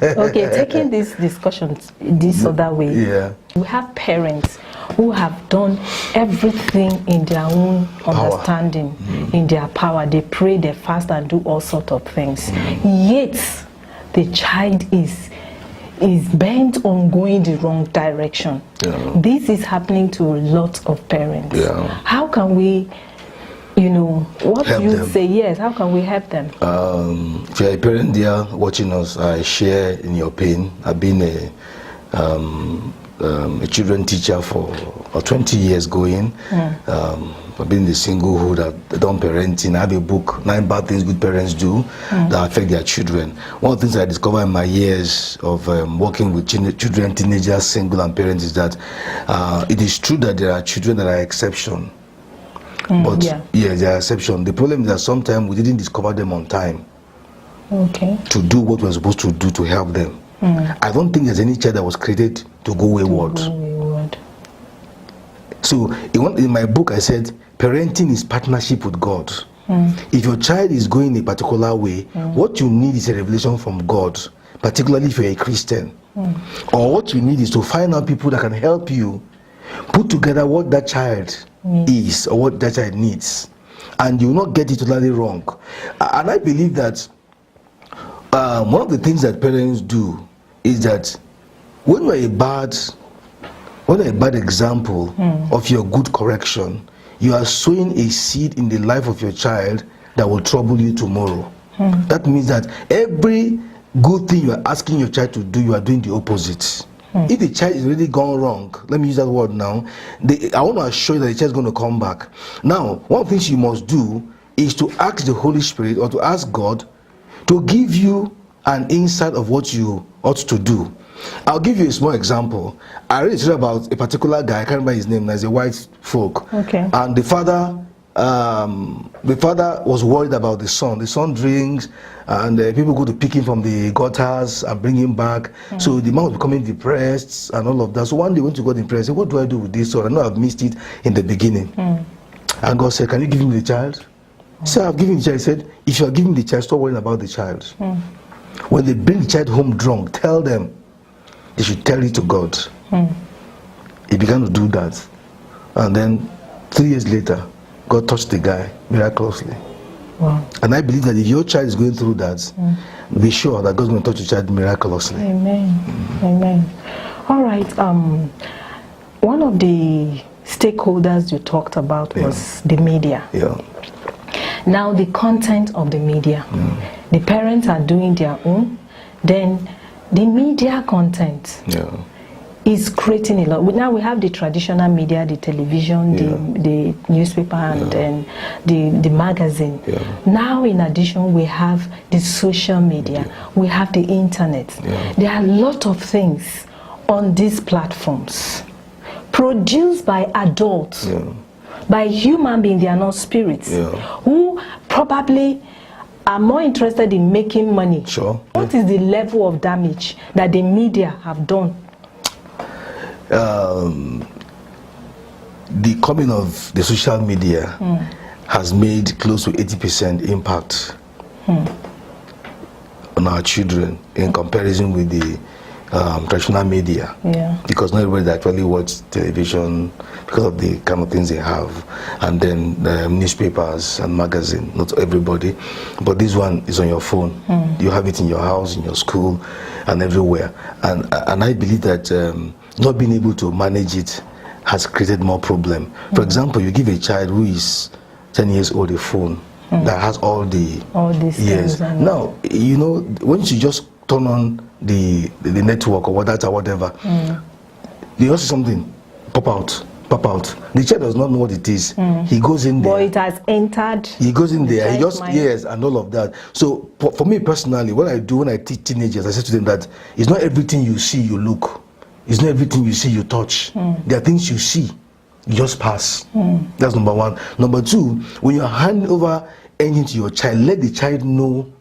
Okay, taking this discussion this other way. Yeah. We have parents who have done everything in their own understanding, in their power. They pray, they fast, and do all sorts of things. Yet, the child is bent on going the wrong direction. Yeah. This is happening to a lot of parents. Yeah. How can we, what Help do you them. say? Yes, how can we help them? If you're a parent there watching us, I share in your pain. I've been a children teacher for 20 years going. I've been in the singlehood, I've done parenting. I have a book, 9 Bad Things Good Parents Do that affect their children. One of the things I discovered in my years of working with children, teenagers, single and parents is that it is true that there are children that are exception. But yeah, they are exception. The problem is that sometimes we didn't discover them on time to do what we're supposed to do to help them. I don't think there's any child that was created to go wayward. So in my book I said parenting is partnership with God. If your child is going a particular way, what you need is a revelation from God, particularly if you're a Christian. Or what you need is to find out people that can help you put together what that child is or what that child needs, and you will not get it totally wrong. And I believe that one of the things that parents do is that when you're a bad example of your good correction, you are sowing a seed in the life of your child that will trouble you tomorrow. That means that every good thing you are asking your child to do, you are doing the opposite. If the child is really gone wrong, let me use that word now, I want to assure you that the child is going to come back. Now, one of the things you must do is to ask the Holy Spirit or to ask God to give you an insight of what you ought to do. I'll give you a small example. I read about a particular guy, I can't remember his name, there's a white folk. And the father was worried about the son. The son drinks, and people go to pick him from the gutters and bring him back. So the man was becoming depressed and all of that. So one day went to God in prayer and said, what do I do with this son? I know I've missed it in the beginning. And God said, can you give him the child? He said, I've given the child. He said, if you are giving the child, stop worrying about the child. When they bring the child home drunk, tell them they should tell it to God. He began to do that. And then 3 years later, God touched the guy miraculously. Wow. And I believe that if your child is going through that, be sure that God's going to touch your child miraculously. Amen. Amen. All right. One of the stakeholders you talked about was the media. Now, the content of the media. The parents are doing their own. Then the media content is creating a lot. Now we have the traditional media, the television, the newspaper, and then the magazine. Now, in addition, we have the social media. We have the internet. There are a lot of things on these platforms produced by adults, by human beings. They are not spirits, who probably are more interested in making money. What is the level of damage that the media have done? The coming of the social media has made close to 80% impact on our children in comparison with the traditional media. Because not everybody actually watch television because of the kind of things they have, and then newspapers and magazine. Not everybody, but this one is on your phone. You have it in your house, in your school, and everywhere. And I believe that not being able to manage it has created more problem. For example, you give a child who is 10 years old a phone that has all these things. Now, you know, once you just turn on the network or data, whatever, you also something pop out. The child does not know what it is. He goes in there. But it has entered. He goes in there. He just and all of that. So for me personally, what I do when I teach teenagers, I say to them that it's not everything you see you look. It's not everything you see you touch. There are things you see, you just pass. That's number one. Number two, when you're handing over anything to your child, let the child know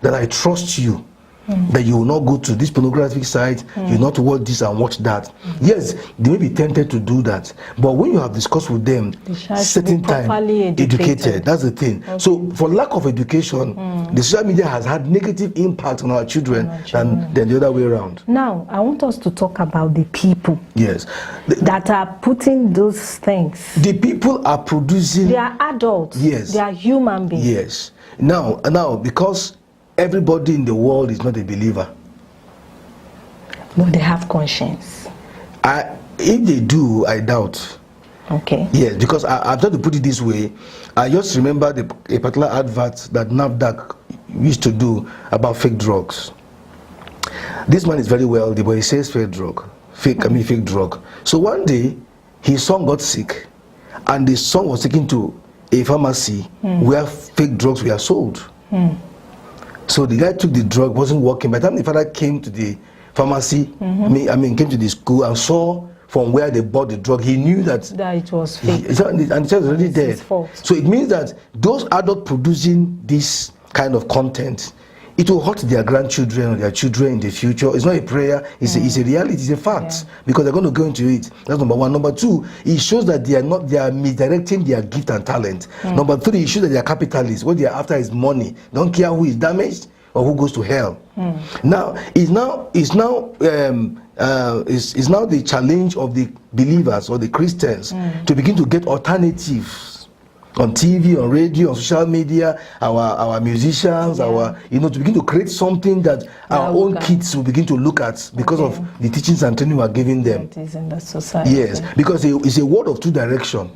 that I trust you. that you will not go to this pornographic site, you will not watch this and watch that. Yes, they may be tempted to do that, but when you have discussed with them, certain time educated, that's the thing. Okay. So for lack of education, the social media has had negative impact on our children, than the other way around. Now, I want us to talk about the people. Yes. That are putting those things. The people are producing. They are adults. Yes. They are human beings. Yes. Now, because everybody in the world is not a believer. But they have conscience. If they do, I doubt. Okay. Yes, because I've tried to put it this way. I just remember a particular advert that NAFDAC used to do about fake drugs. This man is very wealthy, but he says fake drug. Fake drug. So one day, his son got sick, and the son was taken to a pharmacy where fake drugs were sold. So the guy took the drug, wasn't working. By the time the father came to the pharmacy, came to the school and saw from where they bought the drug, he knew that it was fake. And the child was already dead. So it means that those adults producing this kind of content, it will hurt their grandchildren or their children in the future. It's not a prayer, it's a reality, it's a fact. Because they're going to go into it. That's number one. Number two, it shows that they are misdirecting their gift and talent. Number three, it shows that they are capitalists. What they are after is money. Don't care who is damaged or who goes to hell. Now, it's now the challenge of the believers or the Christians to begin to get alternatives on TV, on radio, on social media, our musicians, to begin to create something that our own kids will begin to look at because of the teachings and training we are giving them. It is in the society. Yes, because it's a word of two direction.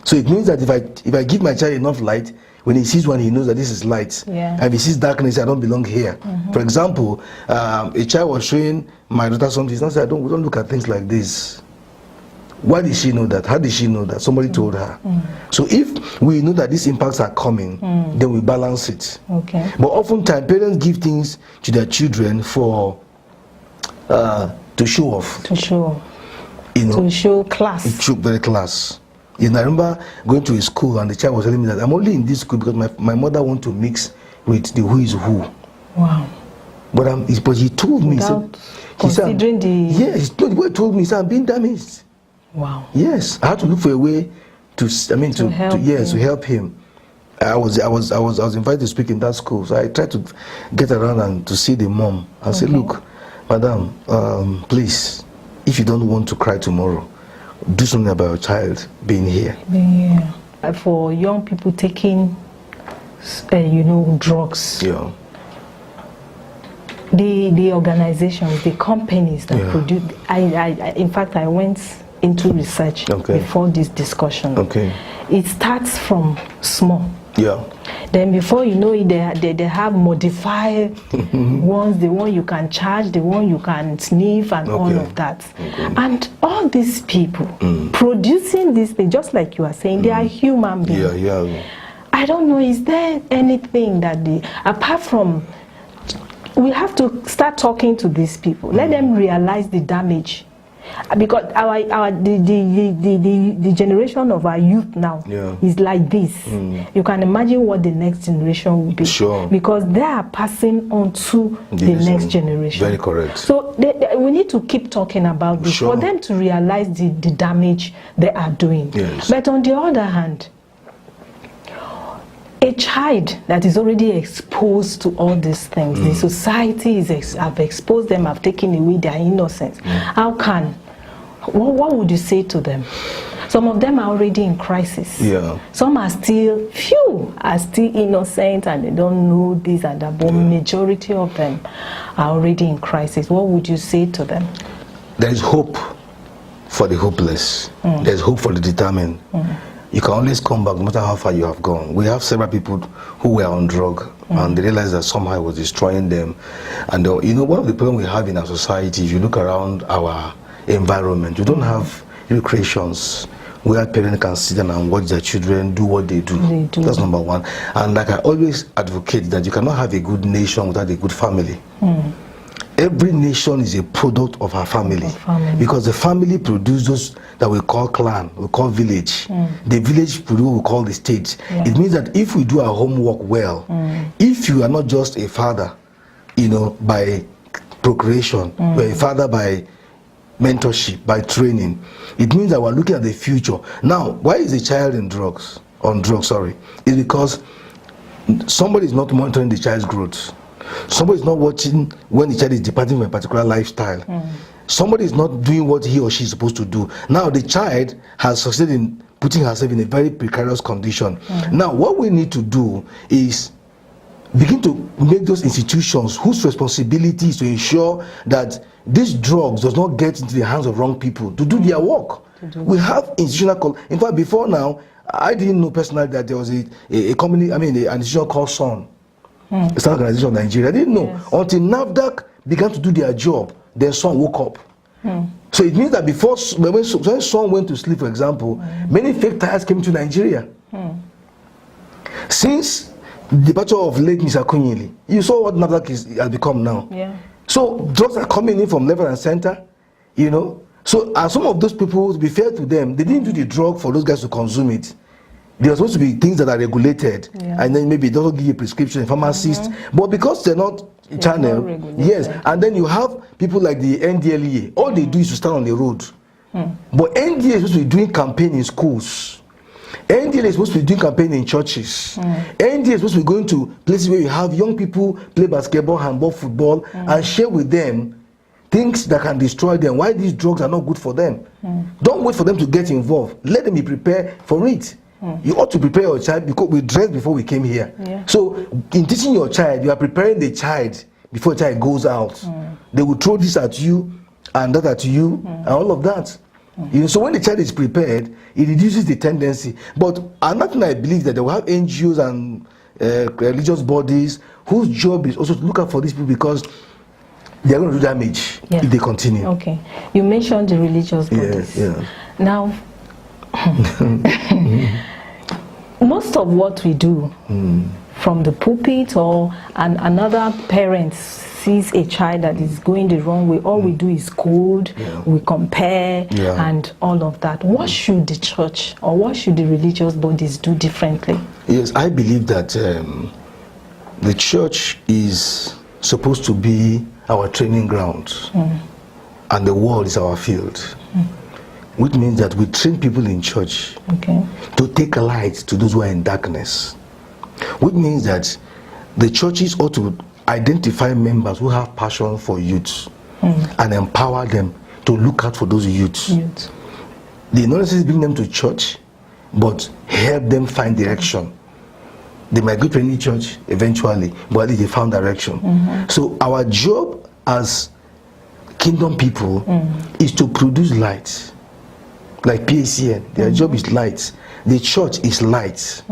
So it means that if I give my child enough light, when he sees one, he knows that this is light. And if he sees darkness, I don't belong here. For example, a child was showing my daughter something. She said, we don't look at things like this. Why did she know that? How did she know that? Somebody told her. So if we know that these impacts are coming, then we balance it. Okay. But oftentimes, parents give things to their children to show off. To show. To show class. It show very class. I remember going to a school and the child was telling me that I'm only in this school because my mother wants to mix with the who is who. Wow. But he told me, considering the boy told me, he said, I'm being damaged. Wow. Yes, I had to look for a way to help him. I was invited to speak in that school, so I tried to get around and to see the mom and say, look, madam, please, if you don't want to cry tomorrow, do something about your child being here. For young people taking, drugs. Yeah. The organizations, the companies that produce. In fact, I went into research before this discussion. It starts from small. Yeah. Then before you know it, they have modified ones, the one you can charge, the one you can sniff, and all of that. And all these people producing this thing, just like you are saying, they are human beings. I don't know, is there anything that apart from, we have to start talking to these people, let them realize the damage. Because the generation of our youth now is like this. You can imagine what the next generation will be. Sure. Because they are passing on to the next generation. Very correct. So we need to keep talking about this for them to realize the damage they are doing. Yes. But on the other hand, a child that is already exposed to all these things, the society have exposed them, have taken away their innocence. How can? What would you say to them? Some of them are already in crisis. Some are still, few are still innocent and they don't know this and that, but majority of them are already in crisis. What would you say to them? There is hope for the hopeless. There's hope for the determined. You can always come back no matter how far you have gone. We have several people who were on drug and they realized that somehow it was destroying them. And one of the problems we have in our society, if you look around our environment, we don't have recreations where parents can sit down and watch their children do what they do. That's number one. And like I always advocate that you cannot have a good nation without a good family. Every nation is a product of her family. Because the family produces those that we call clan, we call village. The village produces what we call the state. It means that if we do our homework well, if you are not just a father, by procreation, by a father by mentorship, by training. It means that we're looking at the future. Now, why is a child on drugs? It's because somebody is not monitoring the child's growth. Somebody is not watching when the child is departing from a particular lifestyle. Somebody is not doing what he or she is supposed to do. Now the child has succeeded in putting herself in a very precarious condition. Now what we need to do is begin to make those institutions whose responsibility is to ensure that these drugs does not get into the hands of wrong people to do their work. We have institutional, in fact before now, I didn't know personally that there was a company, an institution called SON. It's an organization of Nigeria. I didn't know until NAFDAC began to do their job. Then SON woke up. So it means that before, when SON went to sleep, for example, many fake tires came to Nigeria. Since the departure of late Mr. Akunyili, you saw what NAFDAC has become now. So drugs are coming in from left and center, So some of those people, to be fair to them, they didn't do the drug for those guys to consume it. There are supposed to be things that are regulated, and then maybe it doesn't give you a prescription, pharmacist. But because they're not channel, and then you have people like the NDLEA. All they do is to stand on the road. But NDLEA is supposed to be doing campaign in schools. NDLEA is supposed to be doing campaign in churches. NDLEA is supposed to be going to places where you have young people play basketball, handball, football, and share with them things that can destroy them. Why these drugs are not good for them. Don't wait for them to get involved. Let them be prepared for it. You ought to prepare your child, because we dressed before we came here. So in teaching your child, you are preparing the child before the child goes out. They will throw this at you and that at you and all of that. So when the child is prepared, it reduces the tendency. But another thing I believe that they will have NGOs and religious bodies whose job is also to look out for these people, because they are going to do damage if they continue. Okay. You mentioned the religious bodies. Now, most of what we do from the pulpit, or another parent sees a child that is going the wrong way, all we do is scold, we compare, and all of that. What should the church or what should the religious bodies do differently? Yes, I believe that the church is supposed to be our training ground, and the world is our field. Which means that we train people in church to take light to those who are in darkness. Which means that the churches ought to identify members who have passion for youth and empower them to look out for those youths. They not necessarily bring them to church, but help them find direction. They might go to any church eventually, but at least they found direction. So our job as kingdom people is to produce light. Like PACN, their job is light. The church is light.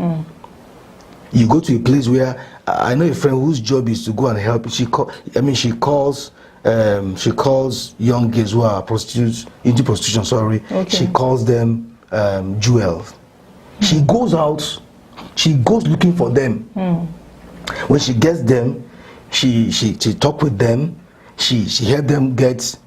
You go to a place where I know a friend whose job is to go and help. She calls young girls who are prostitutes into prostitution. She calls them jewels. She goes out. She goes looking for them. When she gets them, she talk with them. She help them get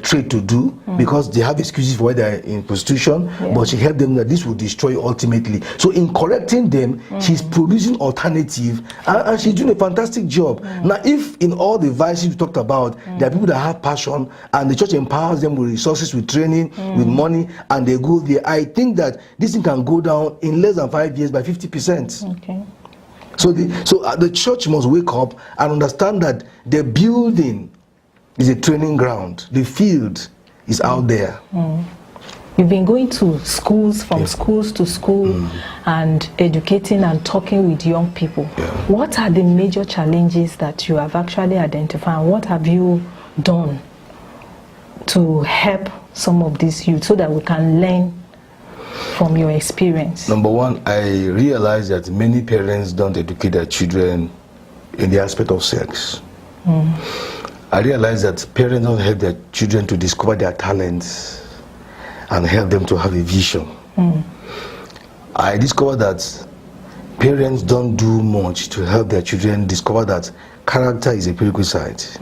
trade to do, because they have excuses for why they're in prostitution, but she helped them that this will destroy ultimately. So in correcting them, she's producing alternative, and she's doing a fantastic job. Now, if in all the vices we talked about, there are people that have passion, and the church empowers them with resources, with training, with money, and they go there, I think that this thing can go down in less than 5 years by 50%. So the church must wake up and understand that the building is a training ground. The field is out there. You've been going to schools, from schools to school, and educating and talking with young people. What are the major challenges that you have actually identified? What have you done to help some of these youth so that we can learn from your experience? Number one, I realize that many parents don't educate their children in the aspect of sex. I realize that parents don't help their children to discover their talents and help them to have a vision. I discovered that parents don't do much to help their children discover that character is a prerequisite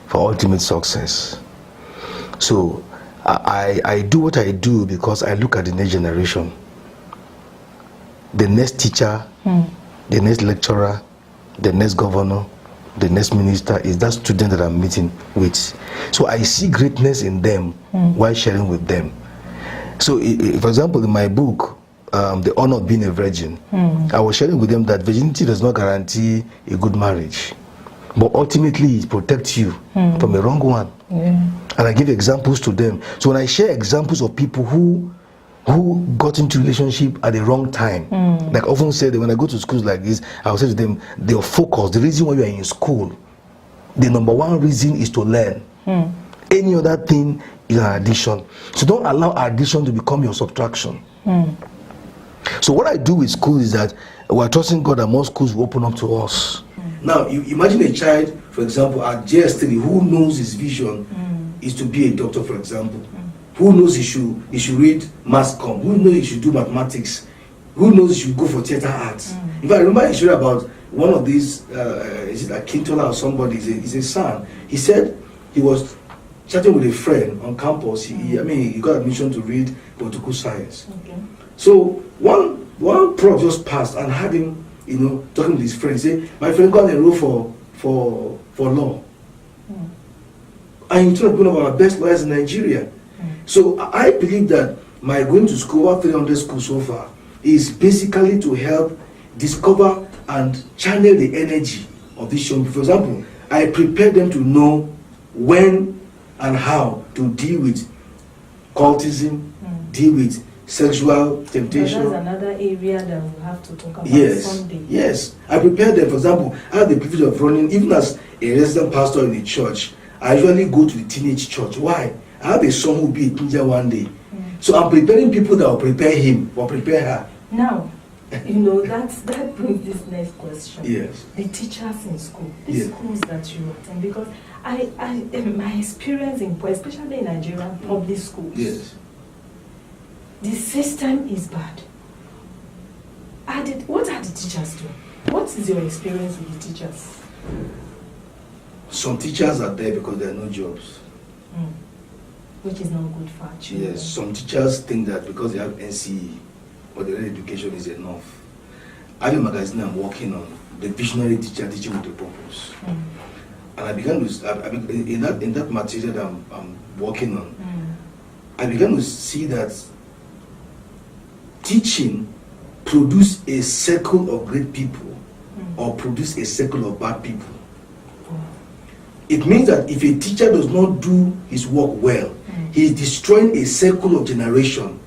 for ultimate success. So I do what I do because I look at the next generation. The next teacher, the next lecturer, the next governor, the next minister is that student that I'm meeting with. So I see greatness in them while sharing with them. So, for example, in my book, The Honor of Being a Virgin, I was sharing with them that virginity does not guarantee a good marriage, but ultimately it protects you from a wrong one. And I give examples to them. So when I share examples of people who got into relationship at the wrong time, like I often say that when I go to schools like this, I will say to them, their focus, the reason why you are in school, the number one reason is to learn. Any other thing is an addition. So don't allow addition to become your subtraction. So what I do with school is that we're trusting God that more schools will open up to us. Now, you imagine a child, for example, at JS3, who knows his vision is to be a doctor, for example. Who knows he should read mass comm? Who knows he should do mathematics? Who knows he should go for theater arts? In fact, I remember a story about one of these, is it Akintola or somebody, is a son. He said he was chatting with a friend on campus. He got admission to read political science. So one prof just passed and had him, talking with his friend. Say, my friend got enrolled for law. And he told one of our best lawyers in Nigeria. So I believe that my going to school, over 300 schools so far, is basically to help discover and channel the energy of this young people. For example, I prepare them to know when and how to deal with cultism, deal with sexual temptation. But that's another area that we have to talk about someday. Yes. I prepare them. For example, I have the privilege of running, even as a resident pastor in the church, I usually go to the teenage church. Why? I have a son who will be a teenager one day. So I'm preparing people that will prepare him or prepare her. Now, that brings this next question. Yes. The teachers in school, the schools that you attend, because my experience especially in Nigerian public schools, the system is bad. What are the teachers doing? What is your experience with the teachers? Some teachers are there because there are no jobs. Which is not good for children. Yes, some teachers think that because they have NCE or their education is enough. I have a magazine I'm working on, The Visionary Teacher Teaching with a Purpose. And I began to, in that material that I'm working on, I began to see that teaching produce a circle of great people or produce a circle of bad people. It means that if a teacher does not do his work well, he is destroying a circle of generation.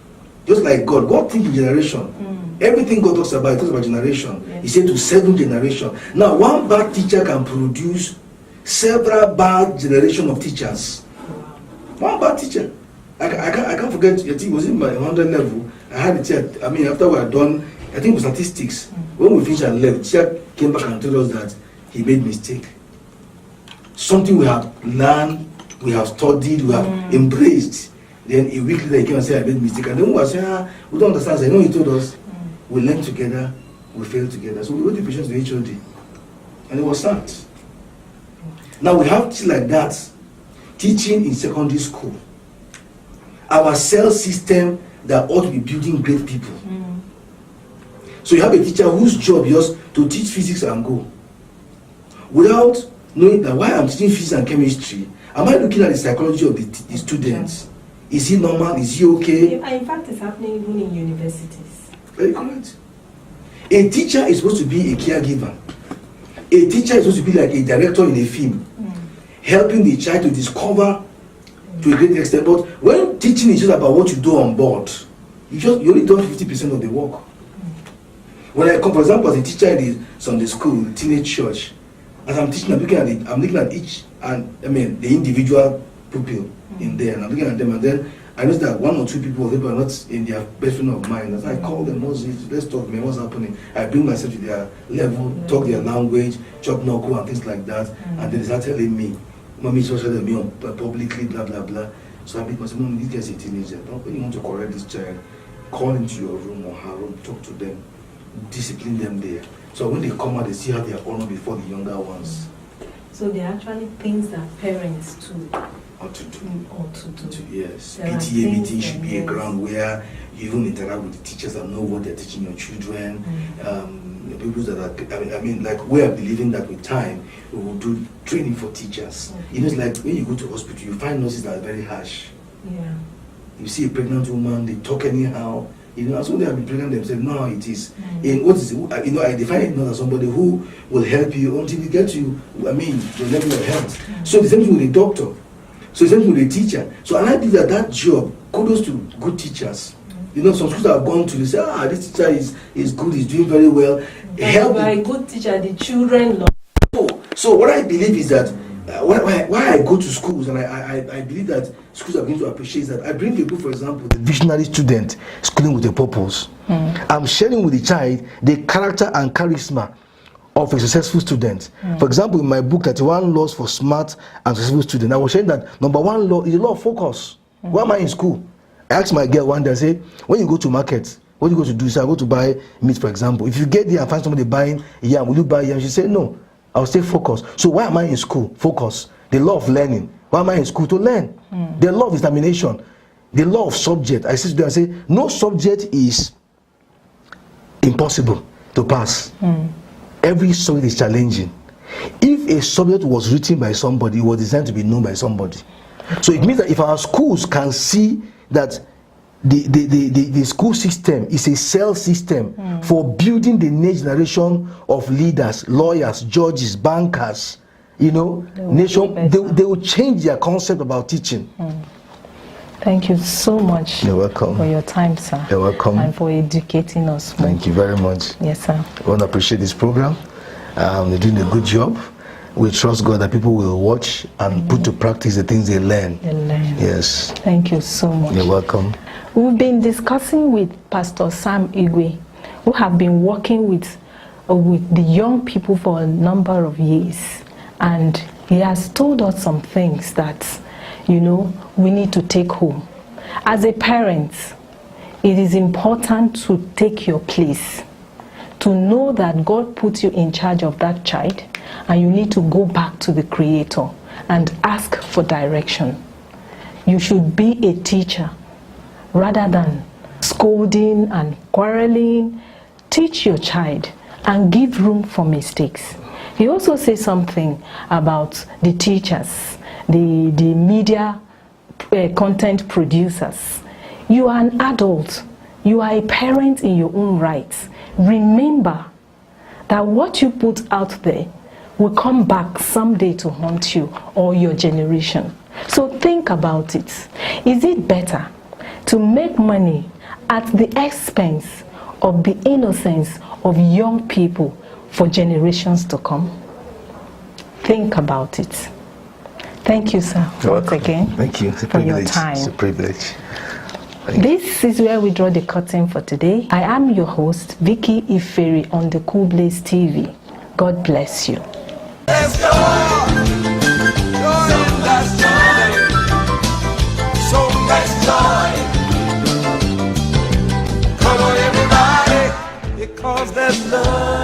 Just like God. God thinks in generation. Everything God talks about, he talks about generation. He said to 7 generations. Now, one bad teacher can produce several bad generation of teachers. One bad teacher. I can't forget, I think it was in my 100 level. I had a teacher, after we had done, I think it was statistics. When we finished and left, the teacher came back and told us that he made mistake. Something we have learned, we have studied, we have embraced. Then a week later he came and said, I made mistake. And then we were saying, we don't understand. So, he told us, we learn together, we fail together. So we wrote the patients to HOD. And it was sad. Now we have things like that. Teaching in secondary school. Our cell system that ought to be building great people. So you have a teacher whose job is to teach physics and go. Without knowing that while I'm teaching physics and chemistry, am I looking at the psychology of the students? Is he normal? Is he okay? In fact, it's happening even in universities. Very correct. A teacher is supposed to be a caregiver. A teacher is supposed to be like a director in a film, helping the child to discover to a great extent. But when teaching is just about what you do on board, you only do 50% of the work. When I come, for example, as a teacher in the Sunday school, teenage church, as I'm teaching, I'm looking at each, and the individual pupil in there, and I'm looking at them, and then I notice that 1 or 2 people are not in their best friend of mine. As I call them, let's talk, man, what's happening? I bring myself to their level, talk their language, chop knuckle and things like that, and they start telling me, Mommy social me on publicly, blah blah blah. So I make myself, Mommy, this guy's a teenager. When you want to correct this child, call into your room or her room, talk to them, discipline them there. So when they come out, they see how they are honored before the younger ones. So there are actually things that parents too ought to do. Yes. There PTA meeting should be a ground where you even interact with the teachers and know what they're teaching your children. people that are, I mean, like we are believing that with time we will do training for teachers. You know, it's like when you go to hospital, you find nurses that are very harsh. Yeah. You see a pregnant woman, they talk anyhow. You know, as soon as they have been pregnant themselves, know how it is. And what is, you know, I define it not as somebody who will help you until you get to, I mean, the level of health. So the same thing with a doctor. So the same thing with a teacher. So and I believe that job, kudos to good teachers. You know, some schools have gone to, they say, this teacher is good, he's doing very well. Help by a good teacher, the children love. So what I believe is that why I go to schools, and I believe that schools are going to appreciate that. I bring a book, for example, the visionary student schooling with a purpose. I'm sharing with the child the character and charisma of a successful student. For example, in my book, 31 Laws for Smart and Successful Students, I was saying that number one law is the law of focus. Why am I in school? I asked my girl one day, I say, when you go to market, what do you go to do? So I go to buy meat, for example. If you get there and find somebody buying yam, will you buy yam? She said, no, I'll stay focused. So why am I in school? Focus. The law of learning. Why am I in school? To learn. The law of examination. The law of subject. I say, no subject is impossible to pass. Every subject is challenging. If a subject was written by somebody, it was designed to be known by somebody. So it means that if our schools can see that the school system is a cell system for building the next generation of leaders, lawyers, judges, bankers, you know, they will change their concept about teaching. Thank you so much. You're welcome. For your time, sir. You're welcome. And for educating us more. Thank you very much. Yes, sir. I want to appreciate this program. They're doing a good job. We trust God that people will watch and put to practice the things they learn. Yes. Thank you so much. You're welcome. We've been discussing with Pastor Sam Igwe, who have been working with the young people for a number of years. And he has told us some things that, you know, we need to take home. As a parent, it is important to take your place, to know that God put you in charge of that child, and you need to go back to the Creator and ask for direction. You should be a teacher rather than scolding and quarreling. Teach your child and give room for mistakes. He also says something about the teachers, the media content producers. You are an adult. You are a parent in your own right. Remember that what you put out there will come back someday to haunt you or your generation. So think about it. Is it better to make money at the expense of the innocence of young people for generations to come? Think about it. Thank you, sir, once again. Thank you. For your time. It's a privilege. This is where we draw the curtain for today. I am your host, Vicky Iferi, on the Cool Blaze TV. God bless you. Let's go! Joy in that joy. So much joy. Come on, everybody, because there's love.